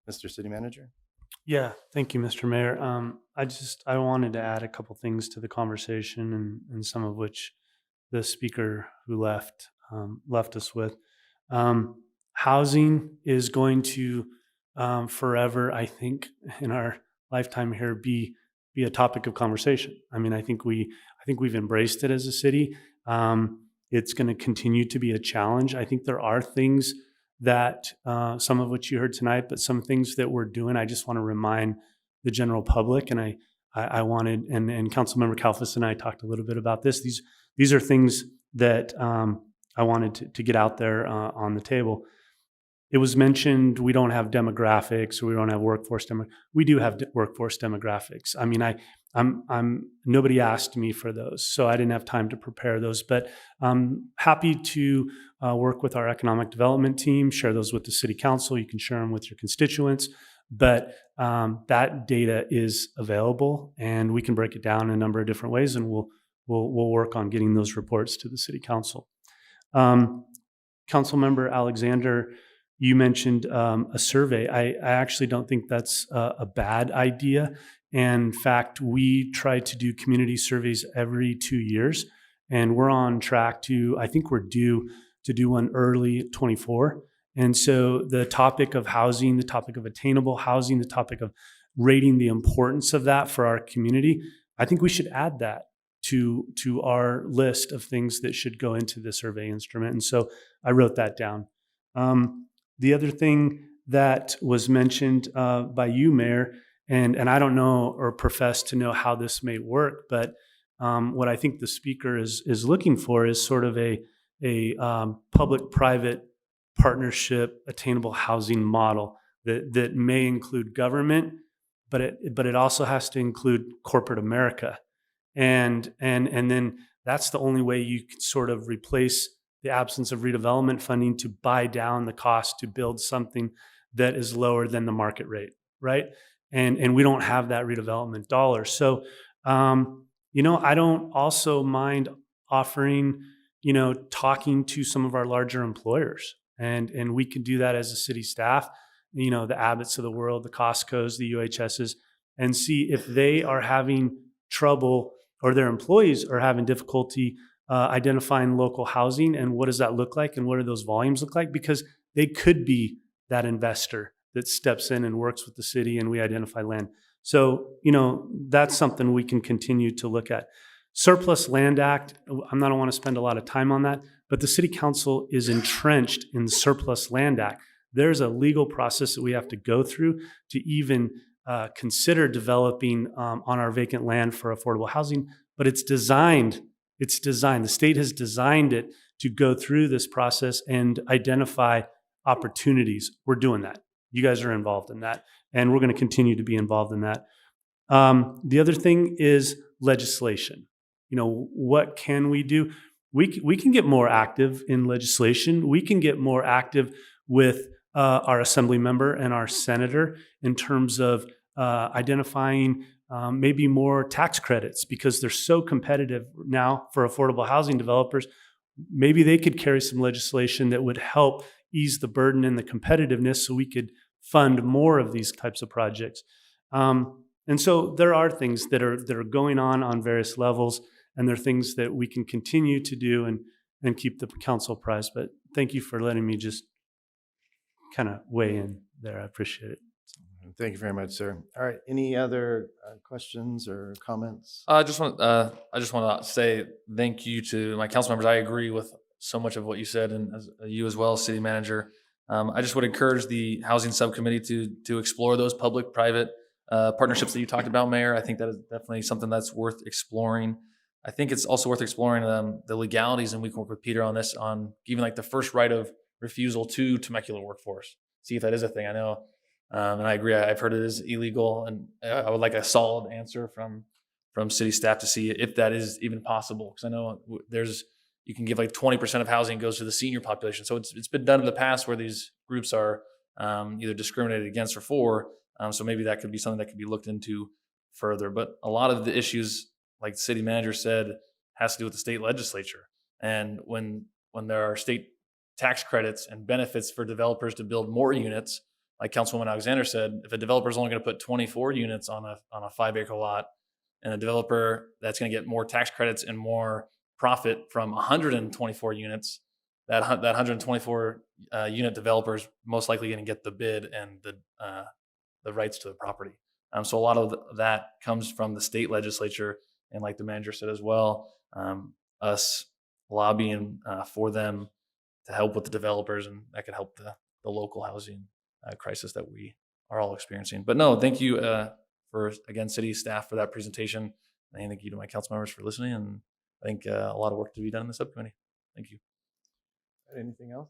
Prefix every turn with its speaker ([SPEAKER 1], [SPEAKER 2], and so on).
[SPEAKER 1] Mr. City Manager?
[SPEAKER 2] Yeah, thank you, Mr. Mayor. I wanted to add a couple things to the conversation, and some of which the speaker who left us with. Um, Housing is going to forever, I think, in our lifetime here, be a topic of conversation. I mean, I think we've embraced it as a city. It's going to continue to be a challenge. I think there are things that some of which you heard tonight, but some things that we're doing. I just want to remind the general public, and I wanted, and Councilmember Kalfas and I talked a little bit about this. These are things that I wanted to get out there on the table. It was mentioned we don't have demographics, or we don't have workforce demo. We do have workforce demographics. I mean, I'm nobody asked me for those, so I didn't have time to prepare those. But I'm happy to work with our economic development team, share those with the city council. You can share them with your constituents. But that data is available, and we can break it down in a number of different ways, and we'll work on getting those reports to the city council. Um, Councilmember Alexander, you mentioned a survey. I actually don't think that's a bad idea. In fact, we try to do community surveys every 2 years, and we're on track to, I think we're due to do one early 24. And so the topic of housing, the topic of attainable housing, the topic of rating the importance of that for our community, I think we should add that to our list of things that should go into the survey instrument. And so I wrote that down. The other thing that was mentioned by you, Mayor, and I don't know or profess to know how this may work, but what I think the speaker is looking for is sort of a public-private partnership attainable housing model that may include government, but it also has to include corporate America, and then that's the only way you can sort of replace the absence of redevelopment funding to buy down the cost to build something that is lower than the market rate, right? And we don't have that redevelopment dollar. So, I don't also mind offering, talking to some of our larger employers, and we can do that as a city staff. The Abbotts of the world, the Costco's, the UHS's, and see if they are having trouble, or their employees are having difficulty identifying local housing, and what does that look like, and what do those volumes look like, because they could be that investor that steps in and works with the city, and we identify land. So that's something we can continue to look at. Surplus Land Act, I don't want to spend a lot of time on that, but the city council is entrenched in the Surplus Land Act. There's a legal process that we have to go through to even consider developing on our vacant land for affordable housing, but it's designed. The state has designed it to go through this process and identify opportunities. We're doing that. You guys are involved in that, and we're going to continue to be involved in that. The other thing is legislation. What can we do? We can get more active in legislation. We can get more active with our assembly member and our senator in terms of identifying maybe more tax credits, because they're so competitive now for affordable housing developers. Maybe they could carry some legislation that would help ease the burden and the competitiveness, so we could fund more of these types of projects. And so there are things that are going on various levels, and there are things that we can continue to do and keep the council apprised. But thank you for letting me just kind of weigh in there. I appreciate it.
[SPEAKER 1] Thank you very much, sir. All right. Any other questions or comments?
[SPEAKER 3] I just want to say thank you to my council members. I agree with so much of what you said, and you as well, city manager. I just would encourage the housing subcommittee to explore those public-private partnerships that you talked about, Mayor. I think that is definitely something that's worth exploring. I think it's also worth exploring the legalities, and we can work with Peter on this, on giving like the first right of refusal to Temecula workforce. See if that is a thing. I know, and I agree. I've heard it is illegal, and I would like a solid answer from city staff to see if that is even possible. Because I know you can give like 20% of housing goes to the senior population. So it's been done in the past where these groups are either discriminated against or for. So maybe that could be something that could be looked into further. But a lot of the issues, like the city manager said, has to do with the state legislature. And when there are state tax credits and benefits for developers to build more units, like Councilwoman Alexander said, if a developer is only going to put 24 units on a 5-acre lot, and a developer that's going to get more tax credits and more profit from 124 units, that 124 unit developer is most likely going to get the bid and the rights to the property. So a lot of that comes from the state legislature, and like the manager said as well, us lobbying for them to help with the developers, and that could help the local housing crisis that we are all experiencing. But no, thank you for, again, city staff for that presentation. And thank you to my council members for listening. And I think a lot of work to be done in the subcommittee. Thank you.
[SPEAKER 1] Anything else?